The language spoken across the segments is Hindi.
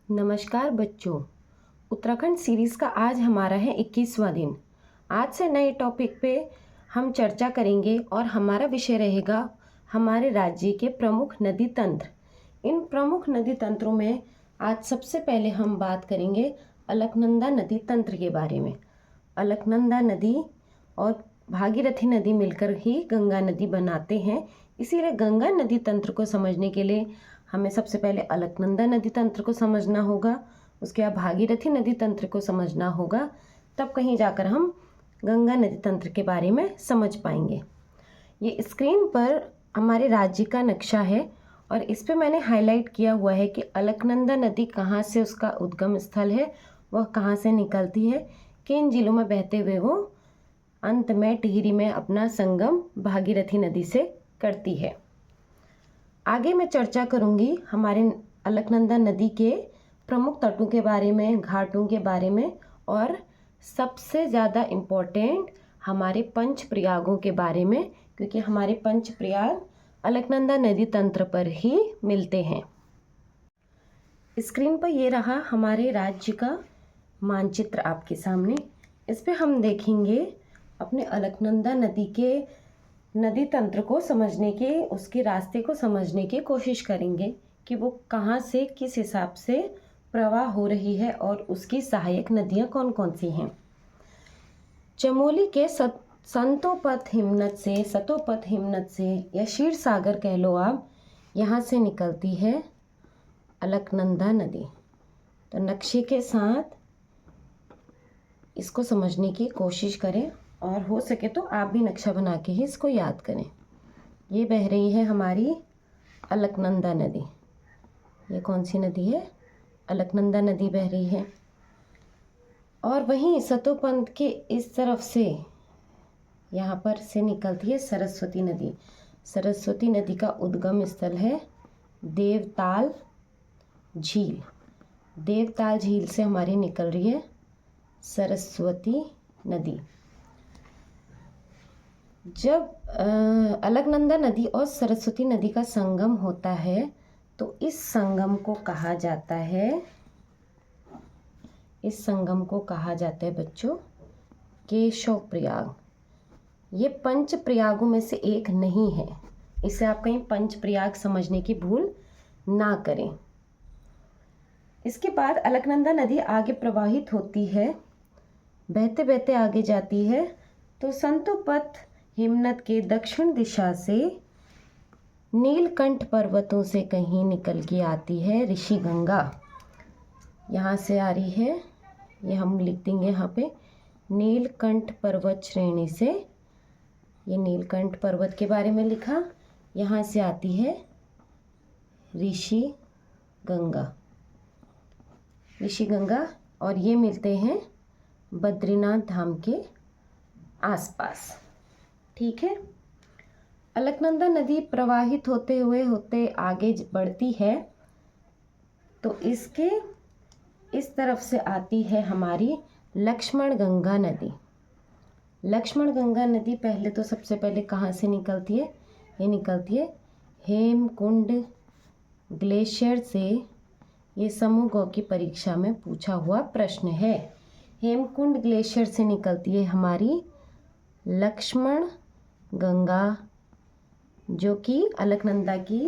नमस्कार बच्चों। उत्तराखंड सीरीज़ का आज हमारा है 21वां दिन। आज से नए टॉपिक पे हम चर्चा करेंगे और हमारा विषय रहेगा हमारे राज्य के प्रमुख नदी तंत्र। इन प्रमुख नदी तंत्रों में आज सबसे पहले हम बात करेंगे अलकनंदा नदी तंत्र के बारे में। अलकनंदा नदी और भागीरथी नदी मिलकर ही गंगा नदी बनाते हैं, इसीलिए गंगा नदी तंत्र को समझने के लिए हमें सबसे पहले अलकनंदा नदी तंत्र को समझना होगा, उसके बाद भागीरथी नदी तंत्र को समझना होगा, तब कहीं जाकर हम गंगा नदी तंत्र के बारे में समझ पाएंगे। ये स्क्रीन पर हमारे राज्य का नक्शा है और इस पे मैंने हाईलाइट किया हुआ है कि अलकनंदा नदी कहाँ से उसका उद्गम स्थल है, वह कहाँ से निकलती है, किन जिलों में बहते हुए वो अंत में टिहरी में अपना संगम भागीरथी नदी से करती है। आगे मैं चर्चा करूंगी हमारे अलकनंदा नदी के प्रमुख तटों के बारे में, घाटों के बारे में और सबसे ज़्यादा इम्पोर्टेंट हमारे पंच प्रयागों के बारे में, क्योंकि हमारे पंच प्रयाग अलकनंदा नदी तंत्र पर ही मिलते हैं। स्क्रीन पर ये रहा हमारे राज्य का मानचित्र आपके सामने। इस पे हम देखेंगे अपने अलकनंदा नदी के नदी तंत्र को समझने के, उसके रास्ते को समझने की कोशिश करेंगे कि वो कहाँ से किस हिसाब से प्रवाह हो रही है और उसकी सहायक नदियाँ कौन कौन सी हैं। चमोली के सतोपथ हिमनद से या क्षीर सागर कह लो आप, यहाँ से निकलती है अलकनंदा नदी। तो नक्शे के साथ इसको समझने की कोशिश करें और हो सके तो आप भी नक्शा बना के ही इसको याद करें। ये बह रही है हमारी अलकनंदा नदी। ये कौन सी नदी है? अलकनंदा नदी बह रही है। और वहीं सतोपंथ के इस तरफ से यहाँ पर से निकलती है सरस्वती नदी। सरस्वती नदी का उद्गम स्थल है देवताल झील। देवताल झील से हमारी निकल रही है सरस्वती नदी। जब अलकनंदा नदी और सरस्वती नदी का संगम होता है तो इस संगम को कहा जाता है, बच्चों केशव प्रयाग। ये पंच प्रयागों में से एक नहीं है, इसे आप कहीं पंच प्रयाग समझने की भूल ना करें। इसके बाद अलकनंदा नदी आगे प्रवाहित होती है, बहते बहते आगे जाती है तो संतोपथ हिमनद के दक्षिण दिशा से नीलकंठ पर्वतों से कहीं निकल के आती है ऋषि गंगा। यहाँ से आ रही है, ये हम लिख देंगे यहाँ पे नीलकंठ पर्वत श्रेणी से। ये नीलकंठ पर्वत के बारे में लिखा। यहाँ से आती है ऋषि गंगा और ये मिलते हैं बद्रीनाथ धाम के आसपास। ठीक है। अलकनंदा नदी प्रवाहित होते आगे बढ़ती है तो इसके इस तरफ से आती है हमारी लक्ष्मण गंगा नदी। लक्ष्मण गंगा नदी पहले तो सबसे पहले कहाँ से निकलती है? ये निकलती है हेमकुंड ग्लेशियर से। ये समूह गौ की परीक्षा में पूछा हुआ प्रश्न है। हेमकुंड ग्लेशियर से निकलती है हमारी लक्ष्मण गंगा, जो कि अलकनंदा की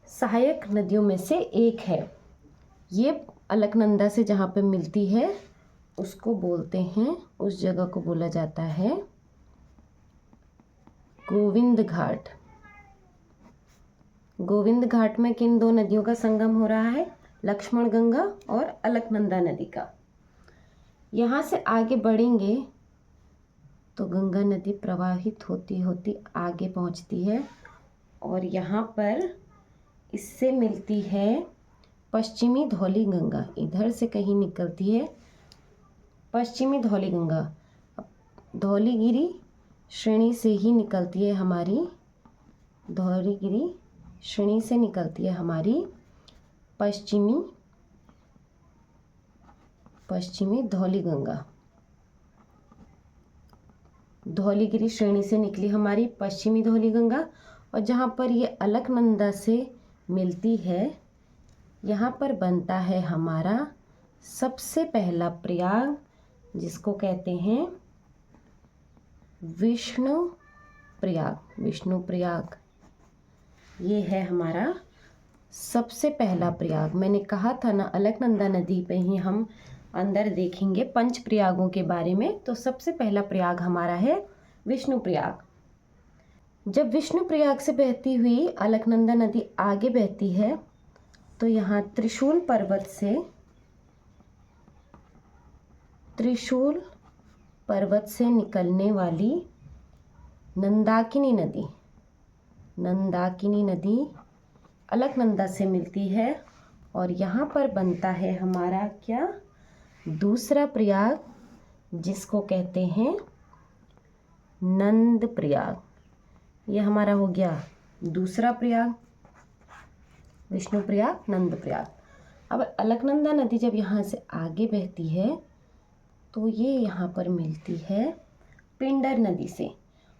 सहायक नदियों में से एक है। ये अलकनंदा से जहाँ पे मिलती है उसको बोलते हैं, उस जगह को बोला जाता है गोविंद घाट। गोविंद घाट में किन दो नदियों का संगम हो रहा है? लक्ष्मण गंगा और अलकनंदा नदी का। यहाँ से आगे बढ़ेंगे तो गंगा नदी प्रवाहित होती होती आगे पहुँचती है और यहाँ पर इससे मिलती है पश्चिमी धौली गंगा। इधर से कहीं निकलती है पश्चिमी धौली गंगा। धौलीगिरी श्रेणी से ही निकलती है हमारी, धौलीगिरी श्रेणी से निकलती है हमारी पश्चिमी धौली गंगा। धौलीगिरी श्रेणी से निकली हमारी पश्चिमी धौली गंगा और जहाँ पर ये अलकनंदा से मिलती है यहाँ पर बनता है हमारा सबसे पहला प्रयाग, जिसको कहते हैं विष्णु प्रयाग। विष्णु प्रयाग ये है हमारा सबसे पहला प्रयाग। मैंने कहा था ना, अलकनंदा नदी पे ही हम अंदर देखेंगे पंच प्रयागों के बारे में। तो सबसे पहला प्रयाग हमारा है विष्णु प्रयाग। जब विष्णु प्रयाग से बहती हुई अलकनंदा नदी आगे बहती है तो यहाँ त्रिशूल पर्वत से निकलने वाली नंदाकिनी नदी अलकनंदा से मिलती है और यहाँ पर बनता है हमारा क्या, दूसरा प्रयाग, जिसको कहते हैं नंद प्रयाग। ये हमारा हो गया दूसरा प्रयाग, विष्णु प्रयाग, नंद प्रयाग। अब अलकनंदा नदी जब यहाँ से आगे बहती है तो ये यहाँ पर मिलती है पिंडर नदी से।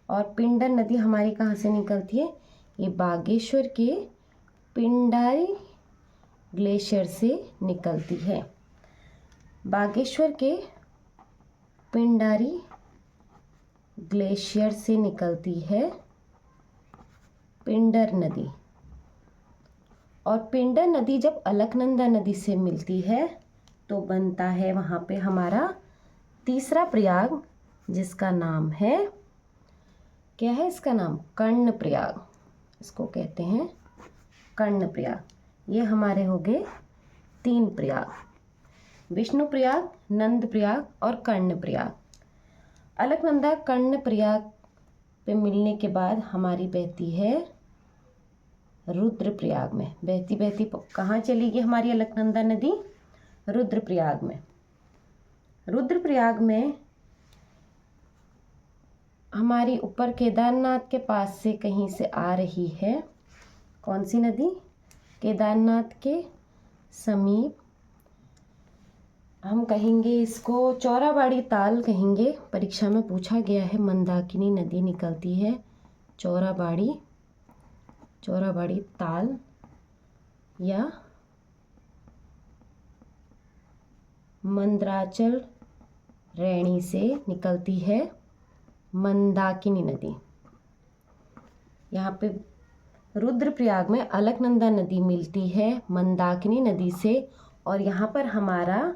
और पिंडर नदी हमारी कहाँ से निकलती है, ये बागेश्वर के पिंडारी ग्लेशियर से निकलती है। बागेश्वर के पिंडारी ग्लेशियर से निकलती है पिंडर नदी। और पिंडर नदी जब अलकनंदा नदी से मिलती है तो बनता है वहाँ पे हमारा तीसरा प्रयाग, जिसका नाम है, क्या है इसका नाम, कर्ण प्रयाग। इसको कहते हैं कर्ण प्रयाग। ये हमारे हो गए 3 प्रयाग, विष्णु प्रयाग, नंद प्रयाग और कर्ण प्रयाग। अलकनंदा कर्ण प्रयाग पे मिलने के बाद हमारी बहती है रुद्रप्रयाग में। बहती बहती कहाँ चली गई हमारी अलकनंदा नदी, रुद्रप्रयाग में। रुद्रप्रयाग में हमारी ऊपर केदारनाथ के पास से कहीं से आ रही है कौन सी नदी, केदारनाथ के समीप हम कहेंगे इसको चौराबाड़ी ताल कहेंगे। परीक्षा में पूछा गया है, मंदाकिनी नदी निकलती है चौराबाड़ी ताल या मंदराचल रैणी से निकलती है मंदाकिनी नदी। यहाँ पे रुद्रप्रयाग में अलकनंदा नदी मिलती है मंदाकिनी नदी से और यहाँ पर हमारा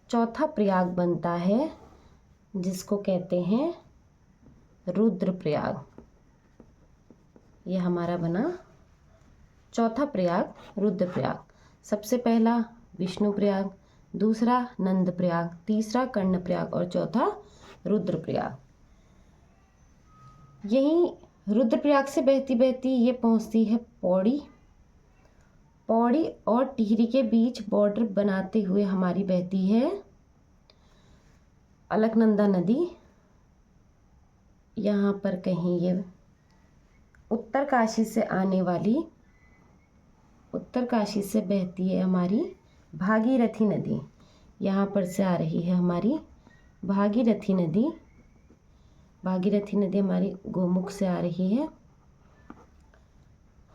चौथा प्रयाग बनता है, जिसको कहते हैं रुद्रप्रयाग। ये हमारा बना चौथा प्रयाग, रुद्रप्रयाग। सबसे पहला विष्णु प्रयाग, दूसरा नंद प्रयाग, तीसरा कर्ण प्रयाग और चौथा रुद्रप्रयाग। यहीं रुद्रप्रयाग से बहती बहती ये पहुंचती है पौड़ी और टिहरी के बीच बॉर्डर बनाते हुए हमारी बहती है अलकनंदा नदी। यहाँ पर कहीं ये उत्तरकाशी से बहती है हमारी भागीरथी नदी। यहाँ पर से आ रही है हमारी भागीरथी नदी हमारी गोमुख से आ रही है।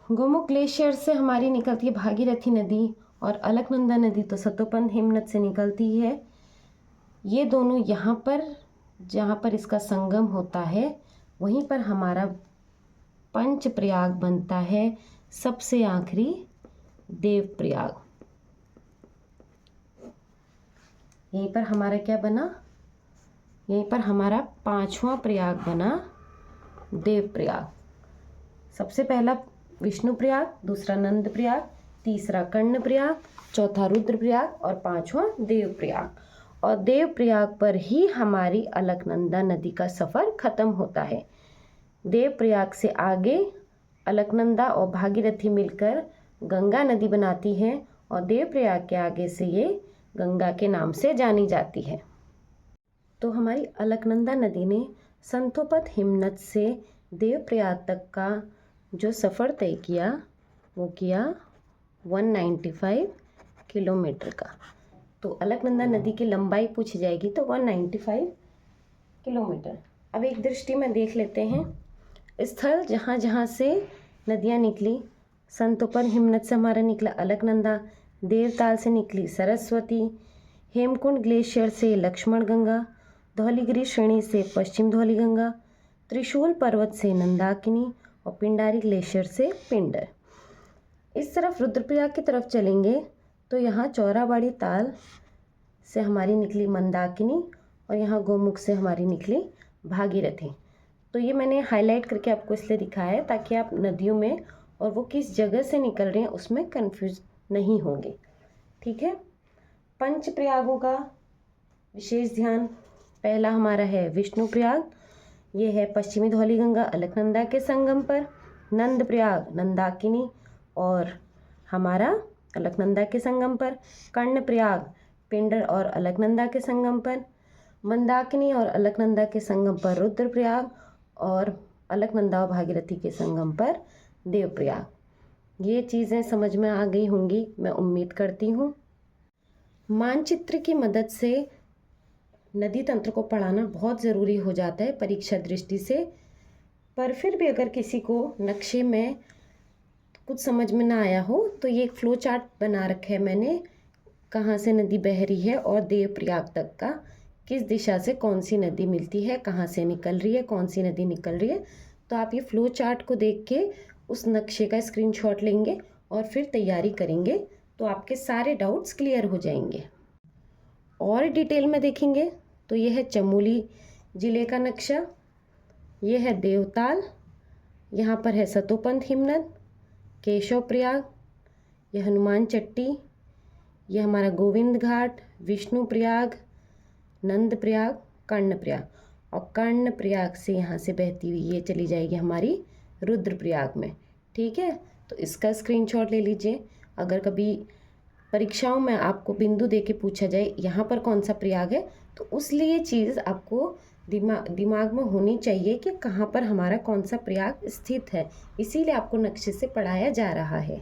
गोमुख ग्लेशियर से हमारी निकलती है भागीरथी नदी और अलकनंदा नदी तो सतोपंथ हिमनद से निकलती है। ये दोनों यहाँ पर जहाँ पर इसका संगम होता है वहीं पर हमारा पंच प्रयाग बनता है, सबसे आखिरी देव प्रयाग। यहीं पर हमारा क्या बना, यहीं पर हमारा 5वां प्रयाग बना देव प्रयाग। सबसे पहला विष्णु प्रयाग, दूसरा नंद प्रयाग, तीसरा कर्ण प्रयाग, चौथा रुद्र प्रयाग और 5वां देव प्रयाग। और देव प्रयाग पर ही हमारी अलकनंदा नदी का सफ़र ख़त्म होता है। देव प्रयाग से आगे अलकनंदा और भागीरथी मिलकर गंगा नदी बनाती है और देव प्रयाग के आगे से ये गंगा के नाम से जानी जाती है। तो हमारी अलकनंदा नदी ने संतोपत हिमनद से देव प्रयाग तक का जो सफ़र तय किया वो किया 195 किलोमीटर का। तो अलकनंदा नदी की लंबाई पूछी जाएगी तो 195 किलोमीटर। अब एक दृष्टि में देख लेते हैं स्थल जहाँ जहाँ से नदियाँ निकली। संतोपन हिमनद से हमारा निकला अलकनंदा, देवताल से निकली सरस्वती, हेमकुंड ग्लेशियर से लक्ष्मण गंगा, धौलीगिरी श्रेणी से पश्चिम धौली गंगा, त्रिशूल पर्वत से नंदाकिनी और पिंडारी ग्लेशियर से पिंडर। इस तरफ रुद्रप्रयाग की तरफ चलेंगे तो यहाँ चौराबाड़ी ताल से हमारी निकली मंदाकिनी और यहाँ गोमुख से हमारी निकली भागीरथी। तो ये मैंने हाईलाइट करके आपको इसलिए दिखाया है ताकि आप नदियों में और वो किस जगह से निकल रही हैं उसमें कंफ्यूज नहीं होंगे। ठीक है। पंच प्रयागों का विशेष ध्यान, पहला हमारा है विष्णु प्रयाग, ये है पश्चिमी धौली गंगा अलकनंदा के संगम पर। नंद प्रयाग नंदाकिनी और हमारा अलकनंदा के संगम पर। कर्ण प्रयाग पिंडर और अलकनंदा के संगम पर। मंदाकिनी और अलकनंदा के संगम पर रुद्रप्रयाग और अलकनंदा और भागीरथी के संगम पर देवप्रयाग। ये चीज़ें समझ में आ गई होंगी, मैं उम्मीद करती हूँ। मानचित्र की मदद से नदी तंत्र को पढ़ाना बहुत ज़रूरी हो जाता है परीक्षा दृष्टि से, पर फिर भी अगर किसी को नक्शे में कुछ समझ में ना आया हो तो ये एक फ्लो चार्ट बना रखा है मैंने, कहाँ से नदी बह रही है और देवप्रयाग तक का किस दिशा से कौन सी नदी मिलती है, कहाँ से निकल रही है, कौन सी नदी निकल रही है। तो आप ये फ्लो चार्ट को देख के उस नक्शे का स्क्रीनशॉट लेंगे और फिर तैयारी करेंगे तो आपके सारे डाउट्स क्लियर हो जाएंगे। और डिटेल में देखेंगे तो ये है चमोली ज़िले का नक्शा, ये है देवताल, यहाँ पर है सतोपंथ हिमनद, केशव प्रयाग, यह हनुमान चट्टी, यह हमारा गोविंद घाट, विष्णु प्रयाग, नंद प्रयाग, कर्ण प्रयाग, और कर्ण प्रयाग से यहाँ से बहती हुई ये चली जाएगी हमारी रुद्रप्रयाग में। ठीक है, तो इसका स्क्रीनशॉट ले लीजिए। अगर कभी परीक्षाओं में आपको बिंदु दे के पूछा जाए यहाँ पर कौन सा प्रयाग है, तो उस लिए चीज़ आपको दिमाग में होनी चाहिए कि कहाँ पर हमारा कौन सा प्रयाग स्थित है, इसीलिए आपको नक्शे से पढ़ाया जा रहा है।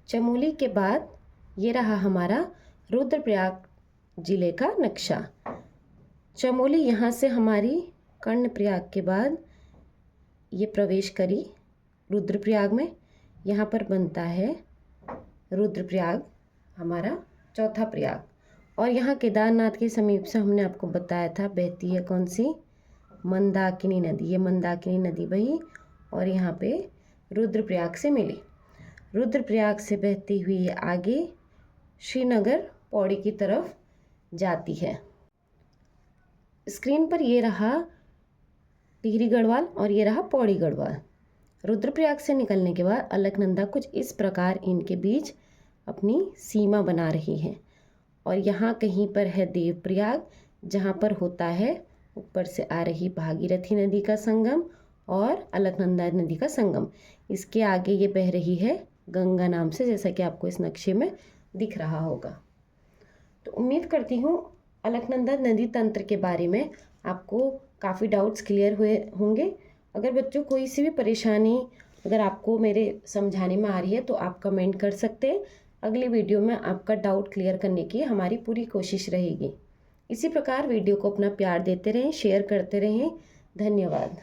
चमोली के बाद ये रहा हमारा रुद्रप्रयाग जिले का नक्शा। चमोली यहाँ से हमारी कर्णप्रयाग के बाद ये प्रवेश करी रुद्रप्रयाग में, यहाँ पर बनता है रुद्रप्रयाग हमारा चौथा प्रयाग। और यहाँ केदारनाथ के समीप से हमने आपको बताया था बहती है कौन सी, मंदाकिनी नदी। ये मंदाकिनी नदी बही और यहाँ पे रुद्रप्रयाग से मिली। रुद्रप्रयाग से बहती हुई आगे श्रीनगर पौड़ी की तरफ जाती है। स्क्रीन पर ये रहा टिहरी गढ़वाल और ये रहा पौड़ी गढ़वाल। रुद्रप्रयाग से निकलने के बाद अलकनंदा कुछ इस प्रकार इनके बीच अपनी सीमा बना रही है। और यहाँ कहीं पर है देवप्रयाग, जहाँ पर होता है ऊपर से आ रही भागीरथी नदी का संगम और अलकनंदा नदी का संगम। इसके आगे ये बह रही है गंगा नाम से, जैसा कि आपको इस नक्शे में दिख रहा होगा। तो उम्मीद करती हूँ अलकनंदा नदी तंत्र के बारे में आपको काफ़ी डाउट्स क्लियर हुए होंगे। अगर बच्चों कोई सी भी परेशानी अगर आपको मेरे समझाने में आ रही है तो आप कमेंट कर सकते हैं। अगली वीडियो में आपका डाउट क्लियर करने की हमारी पूरी कोशिश रहेगी। इसी प्रकार वीडियो को अपना प्यार देते रहें, शेयर करते रहें। धन्यवाद।